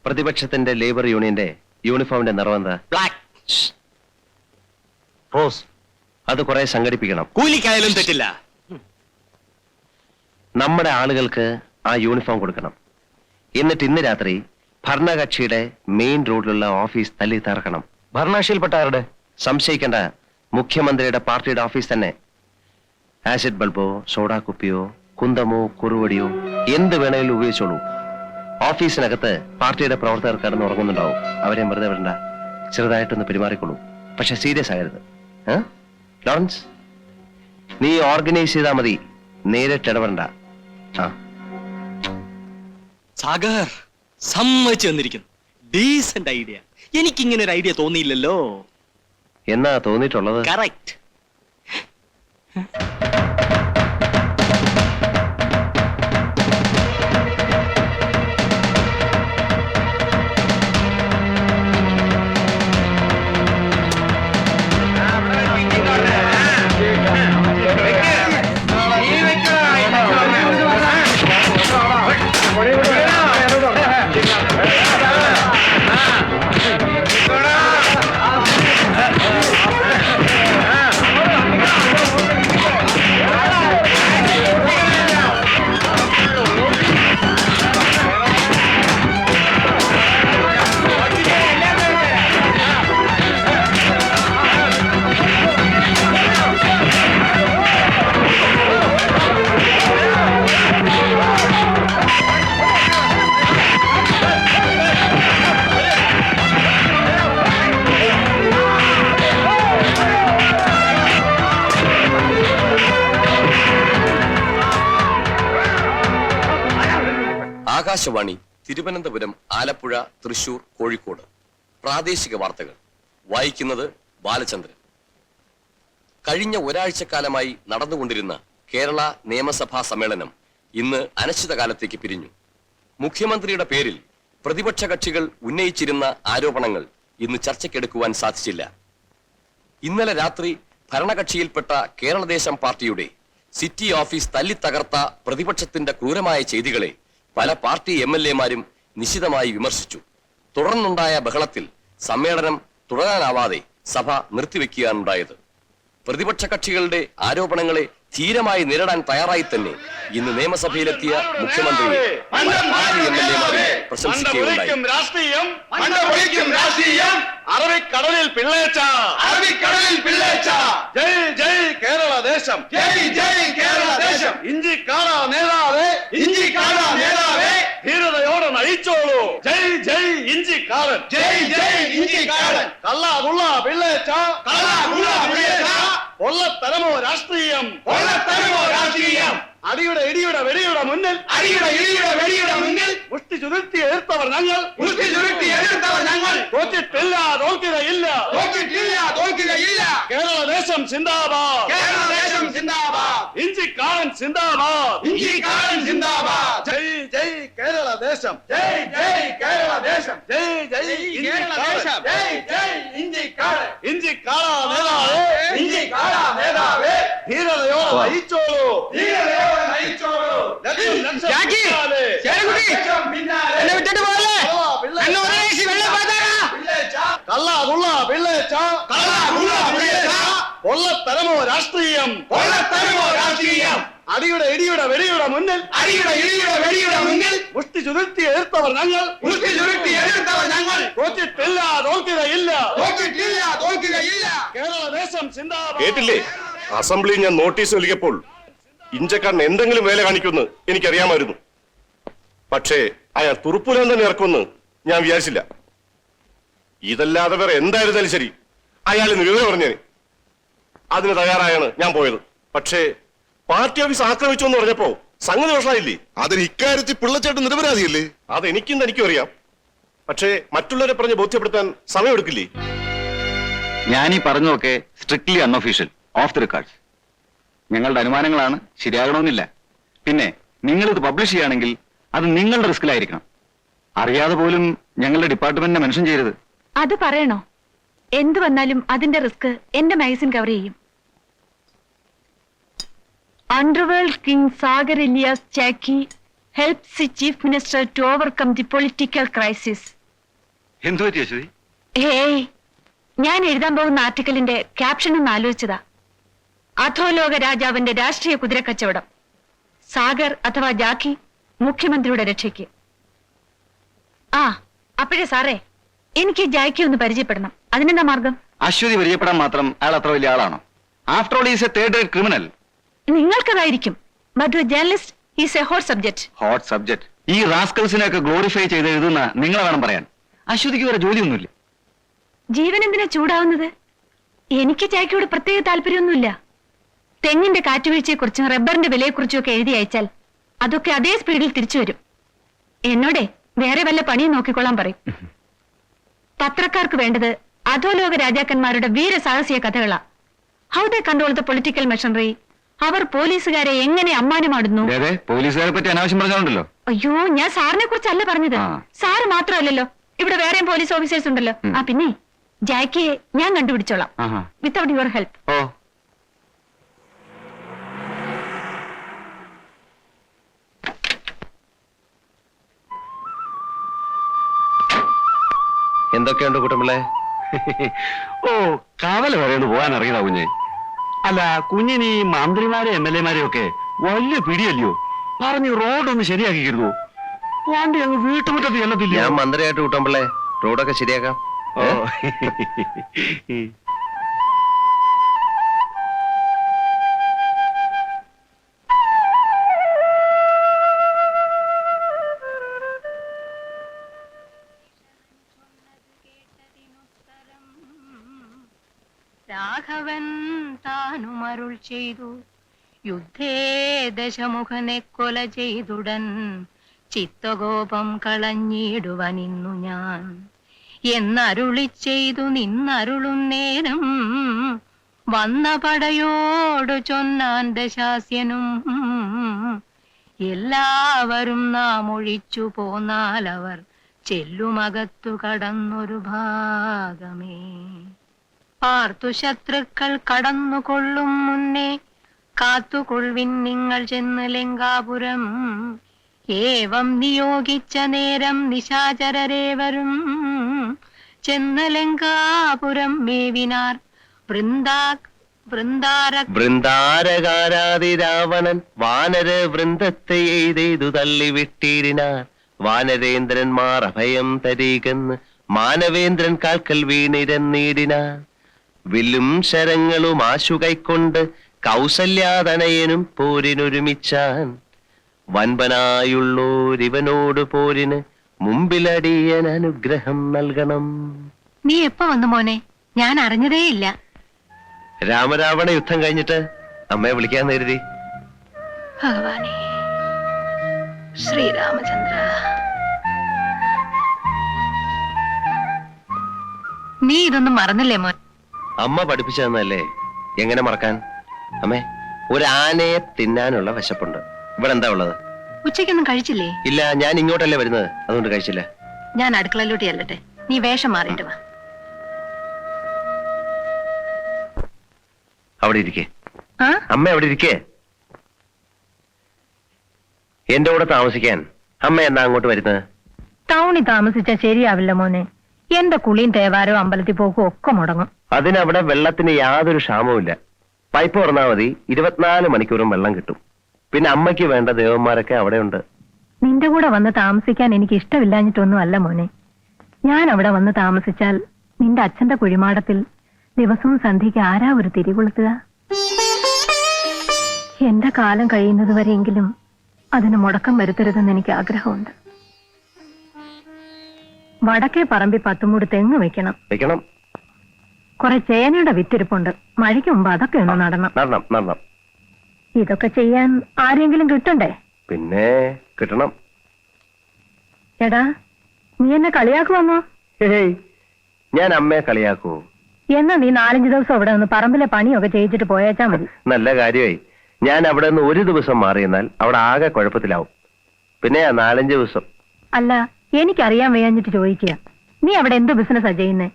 പ്രതിപക്ഷത്തിന്റെ ലേബർ യൂണിയന്റെ യൂണിഫോമിന്റെ നിറം എന്താ? ബ്ലാക്ക്. റോസ്. അത് കുറെ സംഘടിപ്പിക്കണം. കൂലിക്കായാലും തെറ്റില്ല. നമ്മുടെ ആളുകൾക്ക് ആ യൂണിഫോം കൊടുക്കണം. എന്നിട്ട് ഇന്ന് രാത്രി ഭരണകക്ഷിയുടെ മെയിൻ റോഡിലുള്ള ഓഫീസ് തല്ലി തകർക്കണം. ഭരണകക്ഷിയിൽപ്പെട്ട ആരുടെ? സംശയിക്കേണ്ട, മുഖ്യമന്ത്രിയുടെ പാർട്ടിയുടെ ഓഫീസ് തന്നെ. ആസിഡ് ബൾബോ സോഡാ കുപ്പിയോ കുന്തമോ കുറുവടിയോ എന്ത് വേണമെങ്കിലും ഉപയോഗിച്ചോളൂ. ഓഫീസിനകത്ത് പാർട്ടിയുടെ പ്രവർത്തകർ കിടന്ന് ഉറങ്ങുന്നുണ്ടാവും. അവരെ വെറുതെ വിടണ്ട. ചെറുതായിട്ടൊന്ന് പെരുമാറിക്കൊള്ളൂ. പക്ഷെ സീരിയസ് ആകരുത്. ലോറൻസ്, നീ ഓർഗനൈസ് ചെയ്താൽ മതി, നേരിട്ട് ഇടപെടണ്ട. സാഗർ സമ്മതിച്ചു തന്നിരിക്കുന്നു. Decent idea. എനിക്കിങ്ങനെ ഒരു ഐഡിയ തോന്നിയില്ലല്ലോ. എന്നാ തോന്നിയിട്ടുള്ളത്? കറക്റ്റ്. ആകാശവാണി തിരുവനന്തപുരം, ആലപ്പുഴ, തൃശൂർ, കോഴിക്കോട്. പ്രാദേശിക വാർത്തകൾ വായിക്കുന്നത് ബാലചന്ദ്രൻ. കഴിഞ്ഞ ഒരാഴ്ചക്കാലമായി നടന്നുകൊണ്ടിരുന്ന കേരള നിയമസഭാ സമ്മേളനം ഇന്ന് അനിശ്ചിതകാലത്തേക്ക് പിരിഞ്ഞു. മുഖ്യമന്ത്രിയുടെ പേരിൽ പ്രതിപക്ഷ കക്ഷികൾ ഉന്നയിച്ചിരുന്ന ആരോപണങ്ങൾ ഇന്ന് ചർച്ചയ്ക്കെടുക്കുവാൻ സാധിച്ചില്ല. ഇന്നലെ രാത്രി ഭരണകക്ഷിയിൽപ്പെട്ട കേരളദേശം പാർട്ടിയുടെ സിറ്റി ഓഫീസ് തല്ലിത്തകർത്ത പ്രതിപക്ഷത്തിന്റെ ക്രൂരമായ ചെയ്തികളെ പല പാർട്ടി MLA-മാരും നിശിതമായി വിമർശിച്ചു. തുടർന്നുണ്ടായ ബഹളത്തിൽ സമ്മേളനം തുടരാനാവാതെ സഭ നിർത്തിവെക്കുകയാണുണ്ടായത്. പ്രതിപക്ഷ കക്ഷികളുടെ ആരോപണങ്ങളെ ധീരമായി നേരിടാൻ തയ്യാറായി തന്നെ ഇന്ന് നിയമസഭയിലെത്തിയ മുഖ്യമന്ത്രിയെ പല പാർട്ടി MLA-മാരും പ്രശംസിക്കുകയുണ്ടായി. അറബിക്കടലിൽ പിള്ളേച്ച, അറബിക്കടലിൽ പിള്ളേച്ച, ജയ് ജയ് കേരള ദേശം, ജയ് ജയ് കേരള ദേശം, ഇഞ്ചിക്കാടാ നേതാവേ, ഇഞ്ചിക്കാടാ നേതാവേ, ധീരതയോടെ നയിച്ചോളൂ, ജയ് ജയ് ഇഞ്ചിക്കാടൻ, ജയ് ജയ് ഇഞ്ചിക്കാടൻ, കള്ളാകുള്ള പിള്ളേച്ച, കള്ളാകുള്ള പിള്ളേച്ച, കൊള്ളത്തരമോ രാഷ്ട്രീയം, കൊള്ളത്തരമോ രാഷ്ട്രീയം, അടിയുടെ ഇടിയുടെ വെടിയുടെ മുന്നിൽ, അടിയുടെ ഇടിയുടെ വെടിയുടെ മുന്നിൽ മുഷ്ടി ചുരുട്ടി എതിർത്തവർ ഞങ്ങൾ, മുഷ്ടി ചുരുട്ടി എതിർത്തവർ ഞങ്ങൾ, തോറ്റിട്ടില്ല തോൽക്കുകയില്ല, തോറ്റിട്ടില്ല തോൽക്കുകയില്ല, കേരളദേശം സിന്ദാബാദ്, കേരളദേശം സിന്ദാബാദ്, ഇഞ്ചിക്കാടൻ സിന്ദാബാദ്, ഇഞ്ചിക്കാടൻ സിന്ദാബാദ്, ജയ് ജയ് കേരളദേശം, ജയ് ജയ് കേരളദേശം, ജയ് ജയ് കേരളദേശം, ജയ് ജയ് ഇഞ്ചിക്കാടൻ, ഇഞ്ചിക്കാടാ നേതാവേ, ഇഞ്ചിക്കാടാ നേതാവേ, ധീരതയോടെ നയിച്ചോളൂ, ധീരതയോടെ നയിച്ചോളൂ, കള്ളാകുള്ള പിള്ളേച്ച, കള്ളാകുള്ള പിള്ളേച്ച, കൊള്ളത്തരമോ രാഷ്ട്രീയം, കൊള്ളത്തരമോ രാഷ്ട്രീയം, അടിയുടെ ഇടിയുടെ വെടിയുടെ മുന്നിൽ, അടിയുടെ ഇടിയുടെ വെടിയുടെ മുന്നിൽ മുഷ്ടി ചുരുട്ടി എതിർത്തവർ ഞങ്ങൾ, മുഷ്ടി ചുരുട്ടി എതിർത്തവർ ഞങ്ങൾ, തോറ്റിട്ടില്ല തോൽക്കുകയില്ല, തോറ്റിട്ടില്ല തോൽക്കുകയില്ല, കേരളദേശം സിന്ദാബാദ്. കേട്ടില്ലേ? അസംബ്ലിയിൽ ഞാൻ നോട്ടീസ് നൽകിയപ്പോൾ ഇഞ്ചക്കാരൻ എന്തെങ്കിലും വേല കാണിക്കുമെന്ന് എനിക്കറിയാമായിരുന്നു. പക്ഷേ അയാൾ തുറുപ്പുലാൻ തന്നെ ഇറക്കുമെന്ന് ഞാൻ വിചാരിച്ചില്ല. ഇതല്ലാതെ വേറെ എന്തായിരുന്നാലും ശരി, അയാൾ ഇന്ന് വിവരം പറഞ്ഞേനെ. അതിന് തയ്യാറായാണ് ഞാൻ പോയത്. പക്ഷേ പാർട്ടി ഓഫീസ് ആക്രമിച്ചു എന്ന് പറഞ്ഞപ്പോ സംഗതി വഷളായില്ലേ? അതിന് ഇക്കാര്യത്തിൽ പിള്ളച്ചേട്ടൻ നിരപരാധിയല്ലേ? അതെനിക്കും തനിക്കും അറിയാം. പക്ഷേ മറ്റുള്ളവരെ പറഞ്ഞ് ബോധ്യപ്പെടുത്താൻ സമയമെടുക്കില്ലേ? ഞാനീ പറഞ്ഞതൊക്കെ strictly unofficial, of the records. ഞങ്ങളുടെ അനുമാനങ്ങളാണ്, ശരിയാകണമെന്നില്ല. പിന്നെ നിങ്ങളിത് പബ്ലിഷ് ചെയ്യുകയാണെങ്കിൽ അത് നിങ്ങളുടെ റിസ്കിലായിരിക്കണം. അറിയാതെ പോലും ഞങ്ങളുടെ ഡിപ്പാർട്ട്മെന്റിനെ മെൻഷൻ ചെയ്യരുത്. അത് പറയണോ? എന്ത് വന്നാലും അതിന്റെ റിസ്ക് എന്റെ മാഗസിൻ കവർ ചെയ്യും. Underworld king Sagar alias Jacky helps the chief minister to overcome the political crisis. എന്തു പറ്റി അശ്വതി? ഹേയ്, ഞാൻ എഴുതാൻ പോകുന്ന ആർട്ടിക്കലിന്റെ ക്യാപ്ഷൻ ഒന്ന് ആലോചിച്ചതാ. അധോലോക രാജാവിന്റെ രാഷ്ട്രീയ കുതിരക്കച്ചവടം. സാഗർ അഥവാ ജാക്കി മുഖ്യമന്ത്രിയുടെ രക്ഷയ്ക്ക്. ആ, അപ്പോഴേ സാറേ, എനിക്ക് ജാക്കി ഒന്ന് പരിചയപ്പെടണം. അതിനെന്താ മാർഗം? അശ്വതി പരിചയപ്പെടാൻ മാത്രം അയാൾ അത്ര വലിയ ആളാണോ? After all is a third rate criminal. നിങ്ങൾക്കതായിരിക്കും. But journalist is a hot subject. Hot subject. ഈ റാസ്കൽസിനെ ഒക്കെ ഗ്ലോറിഫൈ ചെയ്ത് എഴുതുന്ന നിങ്ങളെ വേണം പറയാൻ. അശ്വതിക്ക് വേറെ ജോലിയൊന്നുമില്ല. ജീവൻ എന്തിനാ ചൂടാവുന്നത്? എനിക്ക് ജാക്കിയോട് പ്രത്യേക താല്പര്യമൊന്നുമില്ല. തെങ്ങിന്റെ കാറ്റുവീഴ്ചയെക്കുറിച്ചും റബ്ബറിന്റെ വിലയെക്കുറിച്ചും ഒക്കെ എഴുതി അയച്ചാൽ അതൊക്കെ അതേ സ്പീഡിൽ തിരിച്ചു വരും. എന്നോടെ വേറെ വല്ല പണിയും നോക്കിക്കൊള്ളാൻ പറയും. പത്രക്കാർക്ക് വേണ്ടത് അധോലോക രാജാക്കന്മാരുടെ വീരസാഹസിക കഥകളാ. How they control the political machinery. അവർ പോലീസുകാരെ എങ്ങനെ അമ്മാനമാടുന്നു. പോലീസുകാരെ പറ്റി അനാവശ്യം പറഞ്ഞോണ്ടല്ലോ. അയ്യോ, ഞാൻ സാറിനെ കുറിച്ചല്ല പറഞ്ഞത്. സാറ് മാത്രമല്ലല്ലോ, ഇവിടെ വേറെയും പോലീസ് ഓഫീസേഴ്സ് ഉണ്ടല്ലോ. ആ പിന്നെ ജാക്കിയെ ഞാൻ കണ്ടുപിടിച്ചോളാം, വിത്തൗട്ട് യുവർ ഹെൽപ്പ്. ഓ, എന്തൊക്കെയുണ്ട് കുട്ടമ്പിള്ളേ? ഓ, കവല വരെയൊന്ന് പോകാൻ അറിയണ കുഞ്ഞെ. അല്ല, കുഞ്ഞിന് ഈ മന്ത്രിമാരെ MLA ഒക്കെ വലിയ പിടിയല്ലയോ? പറഞ്ഞു റോഡൊന്ന് ശരിയാക്കിയിരുന്നു. വണ്ടി അങ്ങ് വീട്ടുമുറ്റത്ത് ചെല്ലത്തില്ല. ഞാൻ മന്ത്രിയായിട്ട് കുട്ടമ്പിള്ളേ റോഡൊക്കെ ശരിയാക്കാം. ഓ, രാഘവൻ താനുമരുൾ ചെയ്തു, യുദ്ധേ ദശമുഖനെ കൊല ചെയ്തുടൻ ചിത്തകോപം കളഞ്ഞിടുവനിന്നു ഞാൻ എന്നരുളി ചെയ്തു നിന്നരുളും നേരം വന്ന പടയോടു ചൊന്നാൻ ദശാസ്യനും, എല്ലാവരും നാം ഒഴിച്ചു പോന്നാലവർ ചെല്ലുമകത്തു കടന്നൊരു ഭാഗമേ. പാർത്തു ശത്രുക്കൾ കടന്നുകൊള്ളും മുന്നേ കാത്തുകൊള്ളിൻ നിങ്ങൾ ചെന്ന് ലങ്കാപുരം. ഏവം നിയോഗിച്ച നേരം നിശാചരരേവരും ചെന്ന് ലങ്കാപുരം മേവിനാർ. വൃന്ദാരകാരാതി രാവണൻ വാനര വൃന്ദത്തെ എയ്തെയ്തു തള്ളിവിട്ടിരിനാർ. വാനരേന്ദ്രന്മാർ അഭയം തരീകെന്ന് മാനവേന്ദ്രൻ കാൽക്കൽ വീണിരന്നീടിനാർ. വില്ലും ശരങ്ങളും ആശു കൈക്കൊണ്ട് കൗസല്യാതനയനും പോരിനൊരുമിച്ചാൻ. വൻപനായുള്ളോരിവനോട് പോരിന് മുമ്പിലടിയൻ അനുഗ്രഹം നൽകണം. നീ എപ്പോ വന്നു മോനെ? ഞാൻ അറിഞ്ഞതേയില്ല. രാമരാവണ യുദ്ധം കഴിഞ്ഞിട്ട് അമ്മയെ വിളിക്കാൻ കരുതി. ഭഗവാനേ, ശ്രീരാമചന്ദ്ര, നീ ഇതൊന്നും മറന്നില്ലേ മോൻ? അമ്മ പഠിപ്പിച്ചു തന്നല്ലേ, എങ്ങനെ മറക്കാൻ? അമ്മേ, ഒരു ആനയെ തിന്നാനുള്ള വിശപ്പുണ്ട്. ഇവിടെ എന്താ ഉള്ളത്? ഉച്ചയ്ക്കൊന്നും കഴിച്ചില്ലേ? ഇല്ല, ഞാൻ ഇങ്ങോട്ടല്ലേ വരുന്നത്, അതുകൊണ്ട് കഴിച്ചില്ല. ഞാൻ അടുക്കളയിലോട്ട് ചെല്ലട്ടെ, നീ വേഷം മാറിയിട്ട് വാ. അവിടെ ഇരിക്കേ. ആ, അമ്മ അവിടെ ഇരിക്കേ. എന്റെ കൂടെ താമസിക്കാൻ അമ്മ എന്നാ അങ്ങോട്ട് വരുന്നത്? ടൗണിൽ താമസിച്ചാ ശരിയാവില്ല മോനെ. എന്റെ കുളിയും തേവാരവും അമ്പലത്തിൽ പോക്കും ഒക്കെ മുടങ്ങും. അതിനവിടെ വെള്ളത്തിന് യാതൊരു ക്ഷാമവുമില്ല. പൈപ്പ് തുറന്നാൽ മതി, 24 മണിക്കൂറും വെള്ളം കിട്ടും. പിന്നെ അമ്മയ്ക്ക് വേണ്ട ദേവന്മാരൊക്കെ അവിടെ ഉണ്ട്. നിന്റെ കൂടെ വന്ന് താമസിക്കാൻ എനിക്ക് ഇഷ്ടമില്ലാഞ്ഞിട്ടൊന്നും അല്ല മോനെ. ഞാൻ അവിടെ വന്ന് താമസിച്ചാൽ നിന്റെ അച്ഛന്റെ കുഴിമാടത്തിൽ ദിവസവും സന്ധ്യയ്ക്ക് ആരാ ഒരു തിരികൊളുത്തുക? എന്റെ കാലം കഴിയുന്നത് വരെയെങ്കിലും അതിന് മുടക്കം വരുത്തരുതെന്ന് എനിക്ക് ആഗ്രഹമുണ്ട്. വടക്കേ പറമ്പിൽ 10 മൂട് തെങ്ങ് വെക്കണം. കുറെ ചേനയുടെ വിത്തിരിപ്പുണ്ട്. മഴയ്ക്ക് മുമ്പ് അതൊക്കെ ഒന്ന് നടണം. ഇതൊക്കെ ചെയ്യാൻ ആരെങ്കിലും കിട്ടണ്ടേ? പിന്നെ കിട്ടണം. എടാ, നീ എന്നെ കളിയാക്കുവന്നോ? ഞാൻ അമ്മയെ കളിയാക്കൂ? എന്നാ നീ 4-5 ദിവസം അവിടെ ഒന്ന് പറമ്പിലെ പണിയൊക്കെ ചെയ്യിച്ചിട്ട് പോയേച്ചാ മതി. നല്ല കാര്യമായി. ഞാൻ അവിടെ നിന്ന് ഒരു ദിവസം മാറിയെന്നാൽ അവിടെ ആകെ കുഴപ്പത്തിലാവും. പിന്നെ 4-5 ദിവസം. അല്ല, എനിക്കറിയാൻ വയ്യാഞ്ഞിട്ട് ചോദിക്കുക. നീ അവിടെ എന്ത് ബിസിനസ്സാ ചെയ്യുന്നേ?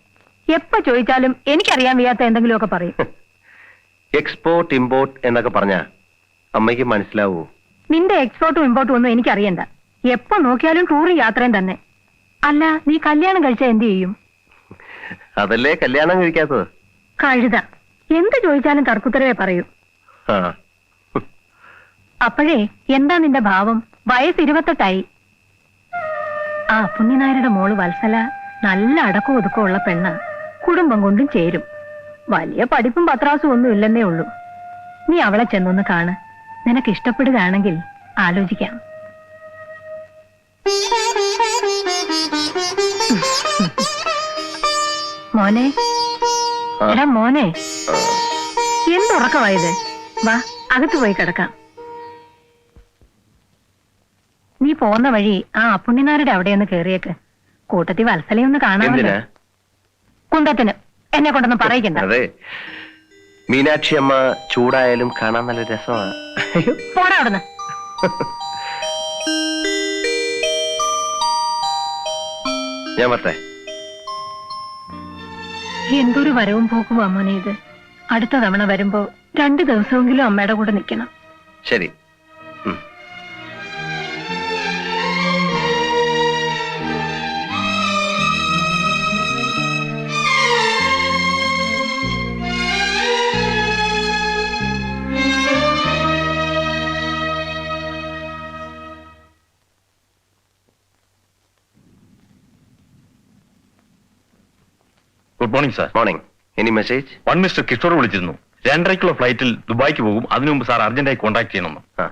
എപ്പോ ചോദിച്ചാലും എനിക്കറിയാൻ വയ്യാത്ത എന്തെങ്കിലുമൊക്കെ പറയും. എക്സ്പോർട്ട് ഇമ്പോർട്ട് എന്നൊക്കെ പറഞ്ഞാ അമ്മയ്ക്ക് മനസ്സിലാവൂ? നിന്റെ എക്സ്പോർട്ടും ഇമ്പോർട്ടും ഒന്നും എനിക്കറിയണ്ട. എപ്പോ നോക്കിയാലും ടൂറും യാത്രയും തന്നെ. അല്ല, നീ കല്യാണം കഴിച്ചാ എന്ത് ചെയ്യും? അതല്ലേ കല്യാണം കഴിക്കാത്തത്. കഴുത എന്ത് ചോദിച്ചാലും തർക്കുത്തരവേ പറയൂ. ആ. അപ്പോഴേ എന്താ നിന്റെ ഭാവം? വയസ്സ് 28ആയി. ആ പുണ്യനായരുടെ മോള് വത്സല നല്ല അടക്കവും ഒതുക്കവും ഉള്ള പെണ്ണ. കുടുംബം കൊണ്ടും ചേരും. വലിയ പഠിപ്പും പത്രാസും ഒന്നും ഇല്ലെന്നേ ഉള്ളൂ. നീ അവളെ ചെന്നൊന്ന് കാണ്. നിനക്ക് ഇഷ്ടപ്പെടുകയാണെങ്കിൽ ആലോചിക്കാം. മോനെ, എടാ മോനെ, എന്തുറക്കമായത്? വാ, അകത്ത് പോയി കിടക്കാം. നീ പോന്ന വഴി ആ അപ്പുണ്ണിനാരുടെ അവിടെയൊന്ന് കേറിയേക്ക്. കൂട്ടത്തിൽ വത്സലയൊന്ന് കാണാമല്ലോ. കുന്തത്തിന് എന്നെ കൊണ്ടൊന്നും പറയിക്കണ്ട. അതെ, മീനാക്ഷി അമ്മ ചൂടായാലും കാണാൻ നല്ല രസമാണ്. പോടാ അവിടുന്ന്. ഞാൻ പറ്റേ. എന്തൊരു വരവും പോക്കുവാ മോനെ ഇത്. അടുത്ത തവണ വരുമ്പോ 2 ദിവസമെങ്കിലും അമ്മയുടെ കൂടെ നിൽക്കണം. ശരി. Good morning sir. Morning. Any message? One mister Kishore വിളിച്ചിരുന്നു. 2:30 ഫ്ലൈറ്റിൽ ദുബായിക്ക് പോകും. അതിനു മുമ്പ് സാർ അർജന്റായി കോൺടാക്ട് ചെയ്യണമെന്ന്. ആ.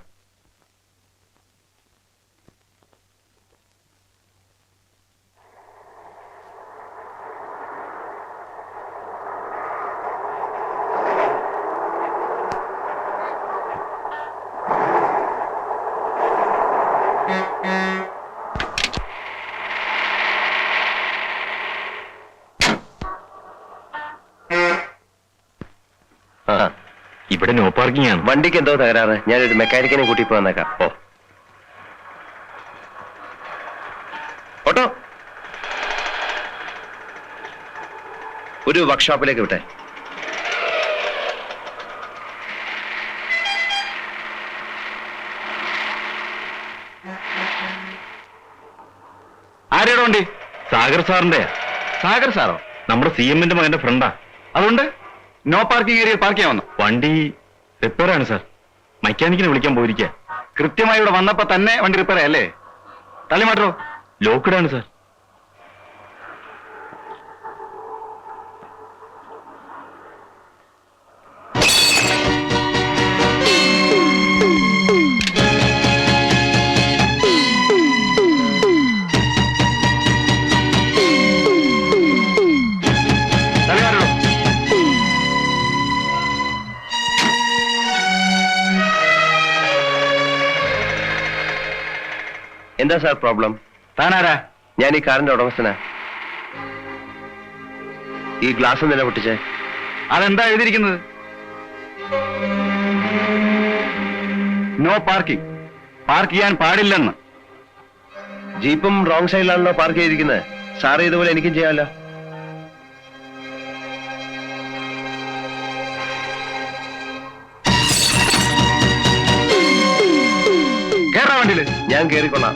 ഇവിടെ നോ പാർക്കിംഗ് ആണ്. വണ്ടിക്ക് എന്തോ തകരാറ്. ഞാനൊരു മെക്കാനിക്കിനെ കൂട്ടി പോന്നേക്കാം. ഓ, ഓട്ടോ ഒരു വർക്ക്ഷോപ്പിലേക്ക് വിട്ടെ. ആരെയുടെ വണ്ടി? സാഗർ സാറിന്റെ. സാഗർ സാറോ? നമ്മുടെ CM-ന്റെ മകന്റെ ഫ്രണ്ടാ. അതുകൊണ്ട് നോ പാർക്കിംഗ് ഏരിയ പാർക്ക് ചെയ്യാൻ വന്നു. വണ്ടി റിപ്പയർ ആണ് സാർ. മെക്കാനിക്കിനെ വിളിക്കാൻ പോയിരിക്കുക. കൃത്യമായി ഇവിടെ വന്നപ്പോ തന്നെ വണ്ടി റിപ്പയർ ആയല്ലേ? തള്ളി മാറ്റോ? ലോക്ക്ഡ് ആണ് സാർ. എന്താ സാർ പ്രോബ്ലം? താനാരാ? ഞാൻ ഈ കാറിന്റെ ഉടമസ്ഥനാ. ഈ ഗ്ലാസ് എന്തിനാ പൊട്ടിച്ചേ? അതെന്താ എഴുതിയിരിക്കുന്നത്? No parking. പാർക്ക് ചെയ്യാൻ പാടില്ലെന്ന്. ജീപ്പും റോങ് സൈഡിലാണല്ലോ പാർക്ക് ചെയ്തിരിക്കുന്നത്. സാറ് ഇതുപോലെ എനിക്കും ചെയ്യാമല്ലോ. കേറാ വണ്ടിയില്. ഞാൻ കേറിക്കൊള്ളാം.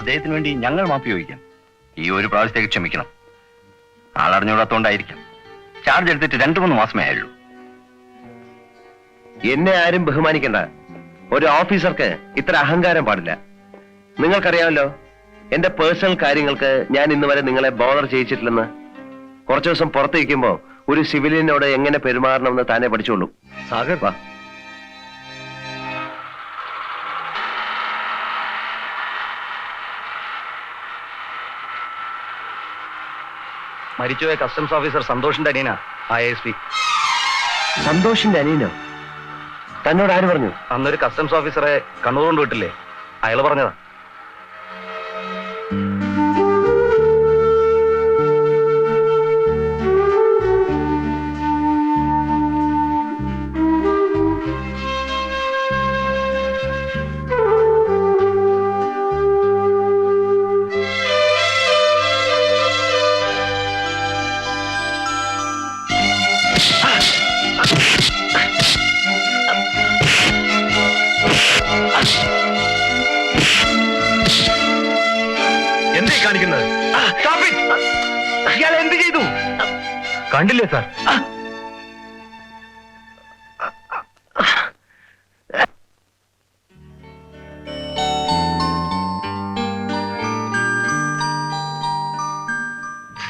അദ്ദേഹത്തിന് വേണ്ടി ഞങ്ങൾ മാപ്പി ചോദിക്കാം. ഈ ഒരു പ്രാവശ്യത്തേക്ക് ക്ഷമിക്കണം. ആളറിഞ്ഞൂടാത്തോണ്ടായിരിക്കാം. ചാർജ് എടുത്തിട്ട് 2-3 മാസമേ ആയുള്ളൂ. എന്നെ ആരും ബഹുമാനിക്കണ്ട. ഒരു ഓഫീസർക്ക് ഇത്ര അഹങ്കാരം പാടില്ല. നിങ്ങൾക്കറിയാമല്ലോ, എന്റെ പേഴ്സണൽ കാര്യങ്ങൾക്ക് ഞാൻ ഇന്ന് വരെ നിങ്ങളെ ബോധർ ചെയ്യിച്ചിട്ടില്ലെന്ന്. കുറച്ചു ദിവസം പുറത്തിരിക്കുമ്പോ ഒരു സിവിലിയനോട് എങ്ങനെ പെരുമാറണമെന്ന് താനെ പഠിച്ചോളൂ. സാഗർ വാ. മരിച്ചുപോയ കസ്റ്റംസ് ഓഫീസർ സന്തോഷിന്റെ അനിയനാ ISP. സന്തോഷിന്റെ അനിയനോ? തന്നോട് ആര് പറഞ്ഞു? അന്നൊരു കസ്റ്റംസ് ഓഫീസറെ കണ്ണൂർ കൊണ്ട് വിട്ടില്ലേ, അയാൾ പറഞ്ഞതാ. ഇയാൾ എന്ത് ചെയ്തു? കണ്ടില്ലേ സാർ?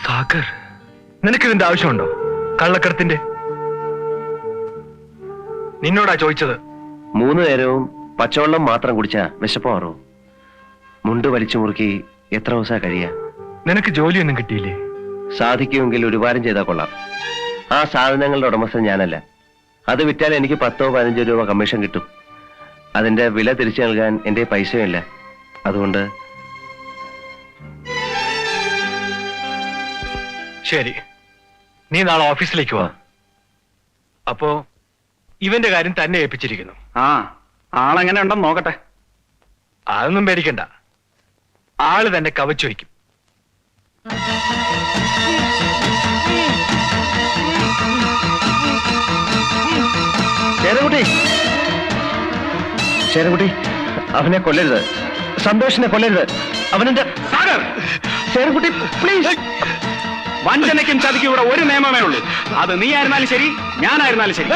സാഗർ, നിനക്കിതിന്റെ ആവശ്യമുണ്ടോ? കള്ളക്കടത്തിന്റെ നിന്നോടാ ചോദിച്ചത്. 3 നേരവും പച്ചവെള്ളം മാത്രം കുടിച്ചാ വിശപ്പ് മാറൂ. മുണ്ട് വലിച്ചു മുറുക്കി എത്ര ദിവസം കഴിയാ? നിനക്ക് ജോലിയൊന്നും കിട്ടിയില്ലേ? സാധിക്കുമെങ്കിൽ ഒരു വാരം ചെയ്താൽ കൊള്ളാം. ആ സാധനങ്ങളുടെ ഉടമസ്ഥൻ ഞാനല്ല. അത് വിറ്റാൽ എനിക്ക് 10-15 രൂപ കമ്മീഷൻ കിട്ടും. അതിന്റെ വില തിരിച്ചു നൽകാൻ എന്റെ പൈസയുമില്ല. അതുകൊണ്ട് ശരി, നീ നാളെ ഓഫീസിലേക്ക് വാ. അപ്പോ ഇവന്റെ കാര്യം തന്നെ ഏൽപ്പിച്ചിരിക്കുന്നു. ആ, ആളെങ്ങനെ ഉണ്ടെന്ന് നോക്കട്ടെ. അതൊന്നും പേടിക്കണ്ട, ആള് തന്നെ കവച്ചു വയ്ക്കും. ശേരൻകുട്ടി, അവനെ കൊല്ലരുത്. സന്തോഷിനെ കൊല്ലരുത്. അവനെന്റെ സാഗർ, ശേരൻകുട്ടി പ്ലീസ്. വഞ്ചനയ്ക്കും ചതിക്കും ഇവിടെ ഒരു നിയമമേ ഉള്ളൂ. അത് നീ ആയിരുന്നാലും ശരി, ഞാനായിരുന്നാലും ശരി.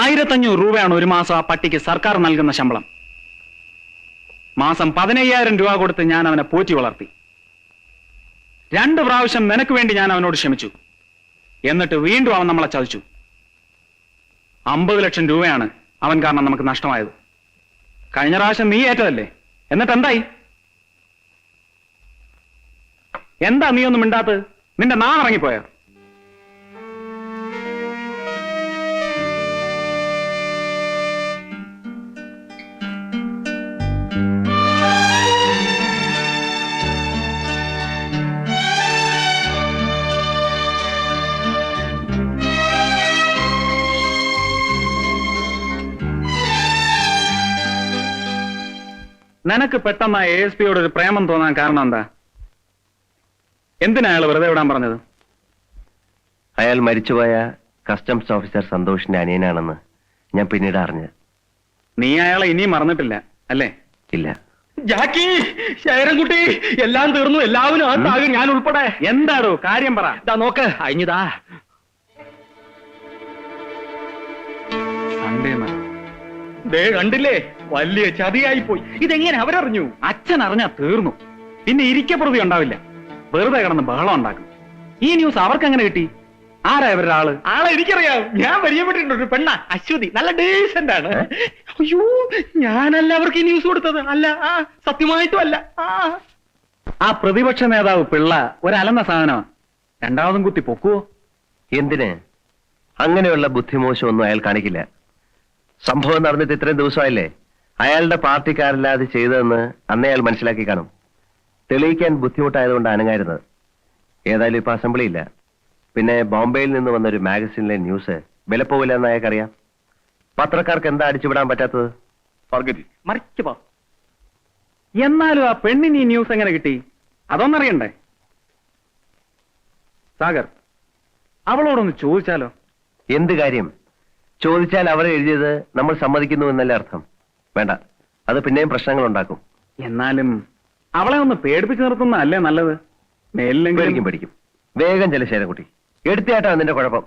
₹1,500 ഒരു മാസം ആ പട്ടിക്ക് സർക്കാർ നൽകുന്ന ശമ്പളം. മാസം 15,000 രൂപ കൊടുത്ത് ഞാൻ അവനെ പോറ്റി വളർത്തി. 2 പ്രാവശ്യം നിനക്ക് വേണ്ടി ഞാൻ അവനോട് ക്ഷമിച്ചു. എന്നിട്ട് വീണ്ടും അവൻ നമ്മളെ ചതിച്ചു. 50 ലക്ഷം രൂപയാണ് അവൻ കാരണം നമുക്ക് നഷ്ടമായത്. കഴിഞ്ഞ പ്രാവശ്യം നീ ഏറ്റതല്ലേ? എന്നിട്ട് എന്തായി? എന്താ നീ ഒന്നും മിണ്ടാത്തത്? നിന്റെ നാണിറങ്ങിപ്പോയോ? നിനക്ക് പെട്ടെന്ന് ASP യോട് ഒരു പ്രേമം തോന്നാൻ കാരണം എന്താ? എന്തിനാ അയാൾ വെറുതെ വിടാൻ പറഞ്ഞത്? അയാൾ മരിച്ചുപോയ കസ്റ്റംസ് ഓഫീസർ സന്തോഷിന്റെ അനിയനാണെന്ന് ഞാൻ പിന്നീട് അറിഞ്ഞ്. നീ അയാളെ ഇനിയും മറന്നിട്ടില്ല അല്ലേ? ഇല്ല. ജാക്കി, ശേരൻകുട്ടി, എല്ലാം തീർന്നു. എല്ലാവരും ആ താകെ ഞാൻ ഉൾപ്പെടെ. എന്താടോ കാര്യം പറ. ഇതാ നോക്ക്, അഴിഞ്ഞതാ. ദേ കണ്ടില്ലേ, വലിയ ചതിയായി പോയി. ഇതെങ്ങനെ അവരറിഞ്ഞു? അച്ഛൻ അറിഞ്ഞാ തീർന്നു. പിന്നെ ഇരിക്കപ്രതി ഉണ്ടാവില്ല. വെറുതെ കിടന്ന് ബഹളം ഉണ്ടാക്കും. ഈ ന്യൂസ് അവർക്ക് എങ്ങനെ കിട്ടി? ആരാ ഇവരുടെ ആള്? ആളെ എനിക്കറിയാം. ഞാൻ പരിചയപ്പെട്ടിട്ടുണ്ട്. ഒരു പെണ്ണ, അശ്വതി, നല്ല ഡീസന്റ് ആണ്. അയ്യോ, ഞാനല്ല അവർക്ക് ഈ ന്യൂസ് കൊടുത്തത്. അല്ല, സത്യമായിട്ടും അല്ല. ആ പ്രതിപക്ഷ നേതാവ് പിള്ള ഒരലന്ന സാധനമാണ്. രണ്ടാമതും കുത്തി പൊക്കുവോ? എന്തിന്? അങ്ങനെയുള്ള ബുദ്ധിമോശമൊന്നും അയാൾ കാണിക്കില്ല. സംഭവം നടന്നിട്ട് ഇത്രയും ദിവസമായില്ലേ? അയാളുടെ പാർട്ടിക്കാരല്ലാതെ ചെയ്തതെന്ന് അന്നേ അയാൾ മനസ്സിലാക്കി കാണും. തെളിയിക്കാൻ ബുദ്ധിമുട്ടായതുകൊണ്ട് അനങ്ങായിരുന്നത്. ഏതായാലും ഇപ്പൊ അസംബ്ലി ഇല്ല. പിന്നെ ബോംബെയിൽ നിന്ന് വന്ന ഒരു മാഗസിനിലെ ന്യൂസ് വിലപ്പോവില്ല എന്ന് അയാൾക്കറിയാം. പത്രക്കാർക്ക് എന്താ അടിച്ചുവിടാൻ പറ്റാത്തത്? മറിക്കുപോ. എന്നാലും ആ പെണ്ണിന് ഈ ന്യൂസ് എങ്ങനെ കിട്ടി? അതൊന്നറിയണ്ടേ? സാഗർ, അവളോടൊന്ന് ചോദിച്ചാലോ? എന്ത് കാര്യം? ചോദിച്ചാൽ അവർ എഴുതിയത് നമ്മൾ സമ്മതിക്കുന്നു എന്നല്ലേ അർത്ഥം? വേണ്ട, അത് പിന്നെയും പ്രശ്നങ്ങൾ ഉണ്ടാക്കും. എന്നാലും അവളെ ഒന്ന് പേടിപ്പിച്ച് നിർത്തുന്നതല്ലേ നല്ലത്? പേടിക്കും പേടിക്കും. വേഗം ചെല ശേരൻകുട്ടി, എടുത്തിയാട്ടാ നിന്റെ കുഴപ്പം.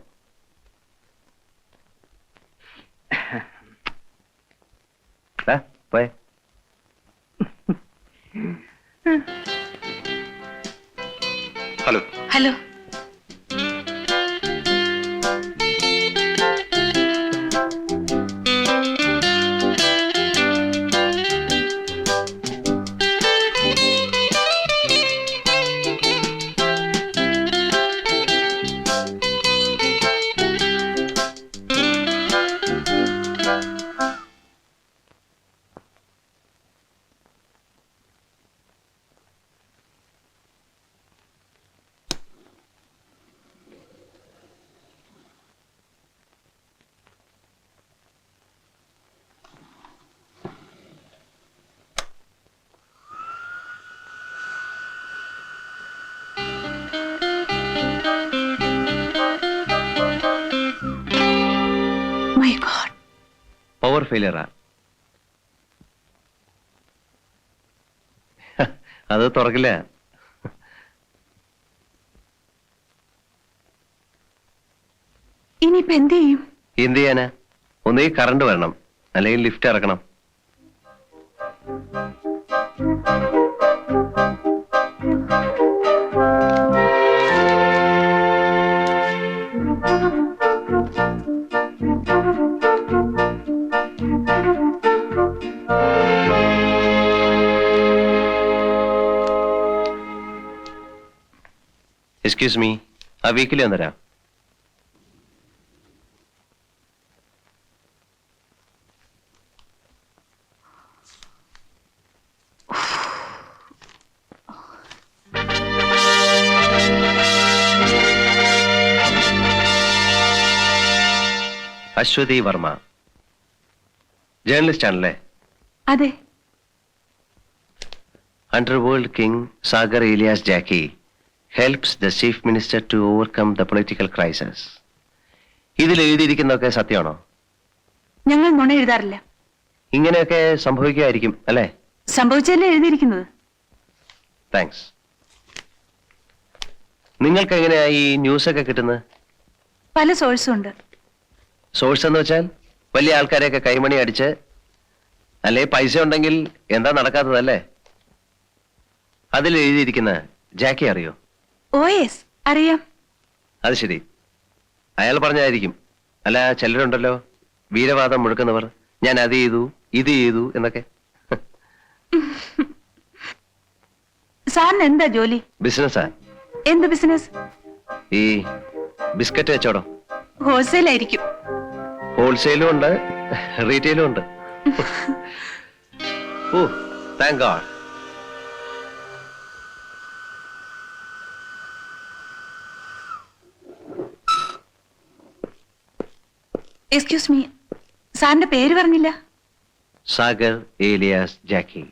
പോയെ. Hello. Hello. My god. Power ഫെയിലിയറാ. അത് തുറക്കില്ല. ഇനിയിപ്പോ എന്ത് ചെയ്യും? എന്ത് ചെയ്യാനാ? ഒന്നീ കറണ്ട് വരണം, അല്ലെങ്കിൽ ലിഫ്റ്റ് ഇറക്കണം. എക്സ്ക്യൂസ് മീ, ആ വീക്കിലി വന്നരാം. അശ്വതി വർമ്മ, ജേർണലിസ്റ്റ് ആണല്ലേ? അതെ. Underworld King Sagar Elias Jackie helps the Chief Minister to overcome the political crisis. ഇതിൽ എഴുതിയിരിക്കുന്നതൊക്കെ സത്യമാണോ? ഞങ്ങൾ നുണ എഴുതാറില്ല. ഇങ്ങനെയൊക്കെ സംഭവിക്കുമായിരിക്കും അല്ലേ? സംഭവിച്ചല്ലേ എഴുതിയിരിക്കുന്നത്. താങ്ക്സ്. നിങ്ങൾക്ക് എങ്ങനെയാ ഈ ന്യൂസൊക്കെ കിട്ടുന്നത്? പല സോഴ്സും ഉണ്ട്. സോഴ്സ് എന്ന് വെച്ചാൽ വലിയ ആൾക്കാരെയൊക്കെ കൈമണി അടിച്ച്, അല്ലെ പൈസ ഉണ്ടെങ്കിൽ എന്താ നടക്കാത്തതല്ലേ? അതിൽ എഴുതിയിരിക്കുന്ന ജാക്കി അറിയോ? ഓ യെസ്, അറിയാം. അത് ശരി, അയാൾ പറഞ്ഞായിരിക്കും. അല്ല, ചിലരുണ്ടല്ലോ വീരവാദം മുഴക്കുന്നവർ, ഞാൻ അത് ചെയ്തു ഇത് ചെയ്തു എന്നൊക്കെ. സാറിന് എന്താ ജോലി? ബിസിനസ്സാ. എന്ത് ബിസിനസ്? ഈ ബിസ്ക്കറ്റ് വെച്ചോടോ. ഹോൾസെയിൽ ആയിരിക്കും. ഹോൾസെയിലും ഉണ്ട്, റീറ്റെയിലും ഉണ്ട്. ഓ, താങ്ക് ഗോഡ്. എക്സ്ക്യൂസ് മീ, സാറിന്റെ പേര് പറഞ്ഞില്ല. സാഗർ ഏലിയാസ് ജാക്കി.